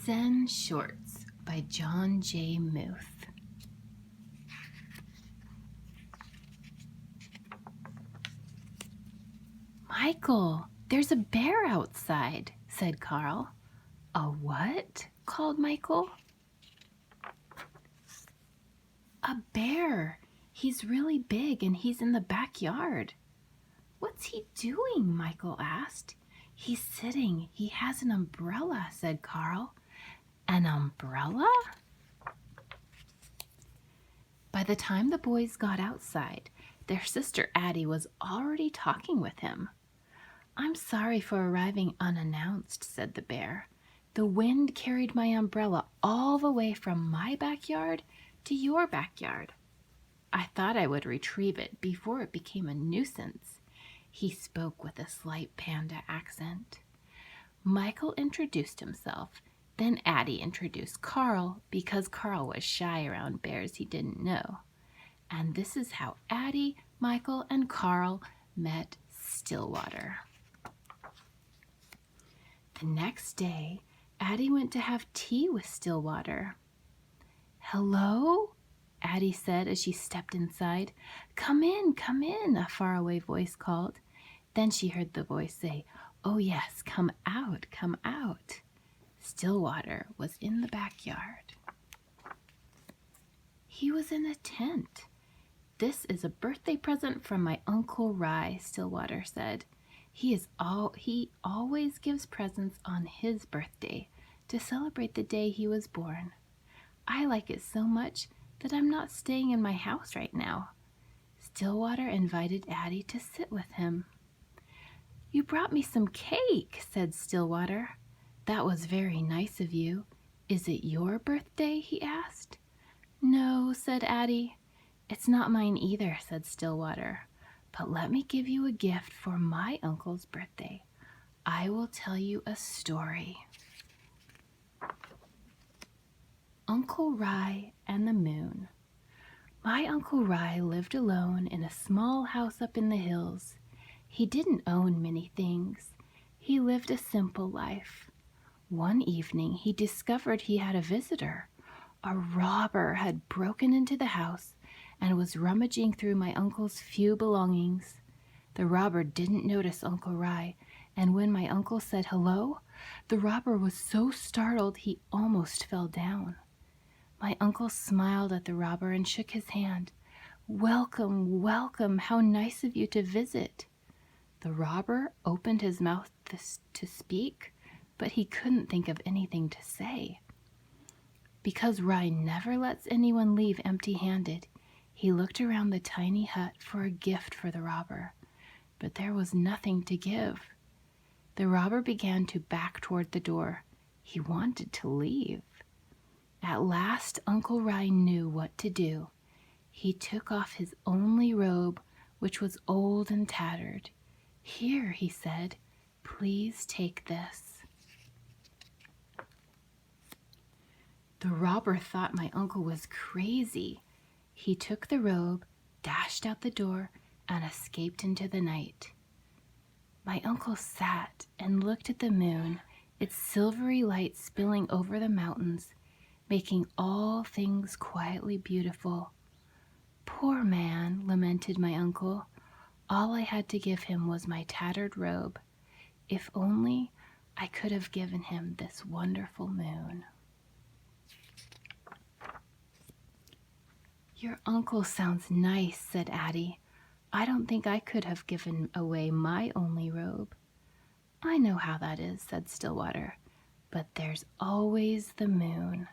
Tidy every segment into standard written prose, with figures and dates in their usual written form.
Zen Shorts by Jon J Muth. Michael, there's a bear outside, said Carl. A what? Called Michael. A bear. He's really big and he's in the backyard. What's he doing? Michael asked. He's sitting. He has an umbrella, said Carl. An umbrella? By the time the boys got outside, their sister Addie was already talking with him. I'm sorry for arriving unannounced, said the bear. The wind carried my umbrella all the way from my backyard to your backyard. I thought I would retrieve it before it became a nuisance. He spoke with a slight panda accent. Michael introduced himself. Then Addie introduced Carl because Carl was shy around bears he didn't know. And this is how Addie, Michael, and Carl met Stillwater. The next day, Addie went to have tea with Stillwater. Hello? Addie said as she stepped inside. Come in, a faraway voice called. Then she heard the voice say, oh yes, come out, come out. Stillwater was in the backyard. He was in a tent. This is a birthday present from my Uncle Rye, Stillwater said. He always gives presents on his birthday to celebrate the day he was born. I like it so much that I'm not staying in my house right now. Stillwater invited Addie to sit with him. You brought me some cake, said Stillwater. That was very nice of you. Is it your birthday? He asked. No, said Addie. It's not mine either, said Stillwater. But let me give you a gift for my uncle's birthday. I will tell you a story. Uncle Rye and the Moon. My Uncle Rye lived alone in a small house up in the hills. He didn't own many things. He lived a simple life. One evening he discovered he had a visitor. A robber had broken into the house and was rummaging through my uncle's few belongings. The robber didn't notice Uncle Rye, and when my uncle said hello, the robber was so startled he almost fell down. My uncle smiled at the robber and shook his hand. Welcome, welcome, how nice of you to visit. The robber opened his mouth to speak, but he couldn't think of anything to say. Because Rye never lets anyone leave empty-handed, he looked around the tiny hut for a gift for the robber, but there was nothing to give. The robber began to back toward the door. He wanted to leave. At last, Uncle Rye knew what to do. He took off his only robe, which was old and tattered. Here, he said, please take this. The robber thought my uncle was crazy. He took the robe, dashed out the door, and escaped into the night. My uncle sat and looked at the moon, its silvery light spilling over the mountains, making all things quietly beautiful. Poor man, lamented my uncle. All I had to give him was my tattered robe. If only I could have given him this wonderful moon. Your uncle sounds nice, said Addie. I don't think I could have given away my only robe. I know how that is, said Stillwater, but there's always the moon.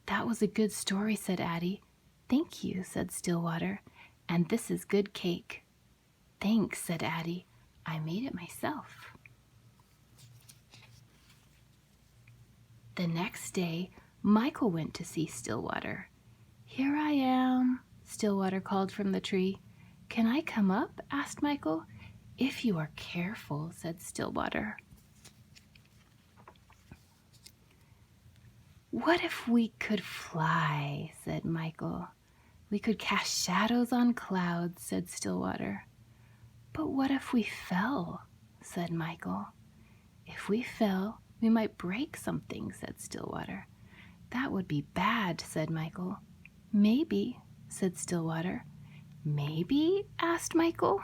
That was a good story, said Addie. Thank you, said Stillwater, and this is good cake. Thanks, said Addie. I made it myself. The next day, Michael went to see Stillwater. Here I am, Stillwater called from the tree. Can I come up? Asked Michael. If you are careful, said Stillwater. What if we could fly, said Michael. We could cast shadows on clouds, said Stillwater. But what if we fell, said Michael. If we fell, We might break something, said Stillwater. That would be bad, said Michael. Maybe, said Stillwater. Maybe? Asked Michael.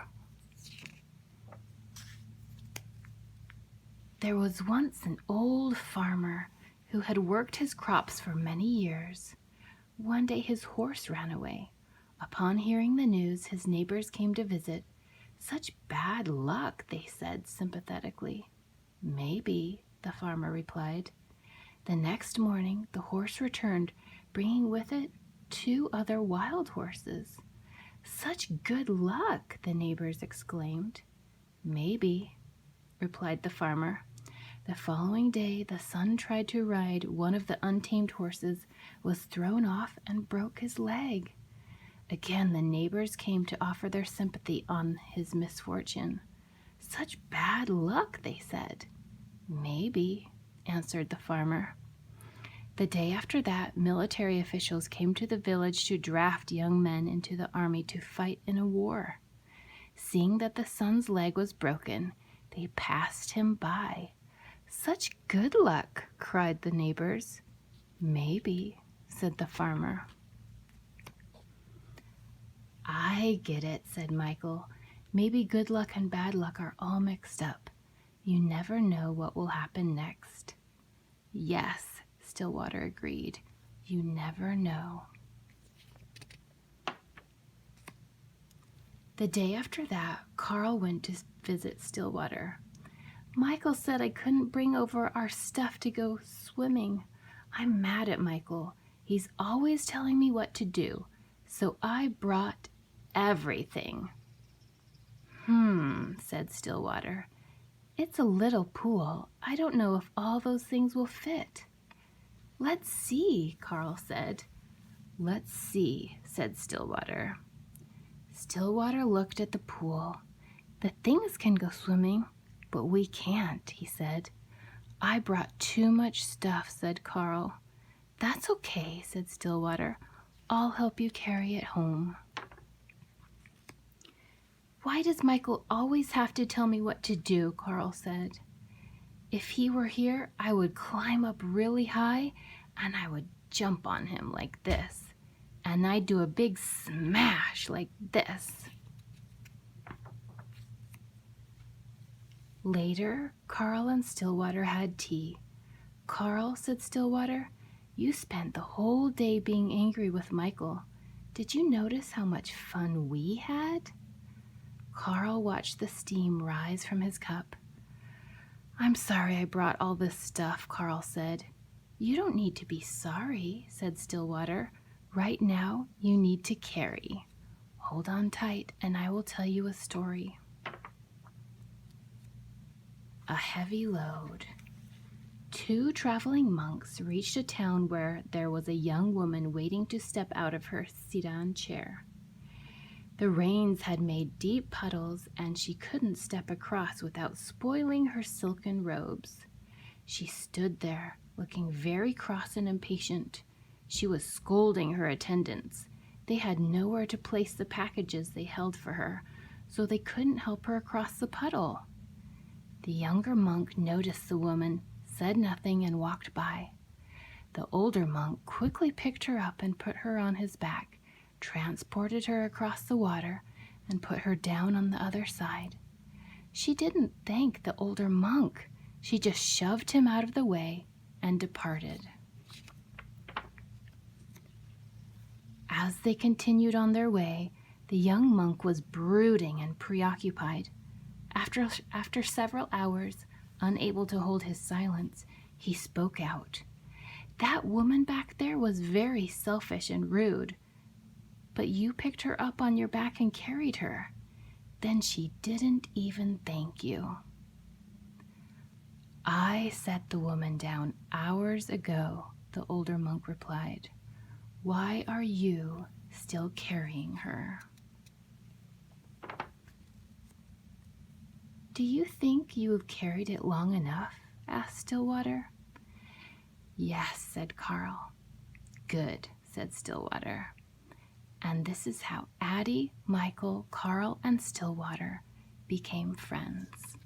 There was once an old farmer who had worked his crops for many years. One day his horse ran away. Upon hearing the news, his neighbors came to visit. Such bad luck, they said sympathetically. Maybe, the farmer replied. The next morning, the horse returned, bringing with it 2 other wild horses. Such good luck, the neighbors exclaimed. Maybe, replied the farmer. The following day, the son tried to ride one of the untamed horses, was thrown off, and broke his leg. Again, the neighbors came to offer their sympathy on his misfortune. Such bad luck, they said. Maybe, answered the farmer. The day after that, military officials came to the village to draft young men into the army to fight in a war. Seeing that the son's leg was broken, they passed him by. Such good luck, cried the neighbors. Maybe, said the farmer. I get it, said Michael. Maybe good luck and bad luck are all mixed up. You never know what will happen next. Yes, Stillwater agreed. You never know. The day after that, Carl went to visit Stillwater. Michael said I couldn't bring over our stuff to go swimming. I'm mad at Michael. He's always telling me what to do. So I brought everything. Said Stillwater. It's a little pool. I don't know if all those things will fit. Let's see, Carl said. Let's see, said Stillwater. Stillwater looked at the pool. The things can go swimming, but we can't, he said. I brought too much stuff, said Carl. That's okay, said Stillwater. I'll help you carry it home. Why does Michael always have to tell me what to do? Carl said. If he were here, I would climb up really high and I would jump on him like this. And I'd do a big smash like this. Later, Carl and Stillwater had tea. Carl, said Stillwater, you spent the whole day being angry with Michael. Did you notice how much fun we had? Carl watched the steam rise from his cup. I'm sorry I brought all this stuff, Carl said. You don't need to be sorry, said Stillwater. Right now, you need to carry. Hold on tight, and I will tell you a story. A heavy load. 2 traveling monks reached a town where there was a young woman waiting to step out of her sedan chair. The rains had made deep puddles, and she couldn't step across without spoiling her silken robes. She stood there, looking very cross and impatient. She was scolding her attendants. They had nowhere to place the packages they held for her, so they couldn't help her across the puddle. The younger monk noticed the woman, said nothing, and walked by. The older monk quickly picked her up and put her on his back, transported her across the water, and put her down on the other side. She didn't thank the older monk. She just shoved him out of the way and departed. As they continued on their way, the young monk was brooding and preoccupied. After several hours, unable to hold his silence, he spoke out. That woman back there was very selfish and rude. But you picked her up on your back and carried her. Then she didn't even thank you. I set the woman down hours ago, the older monk replied. Why are you still carrying her? Do you think you have carried it long enough? Asked Stillwater. Yes, said Carl. Good, said Stillwater. And this is how Addie, Michael, Carl, and Stillwater became friends.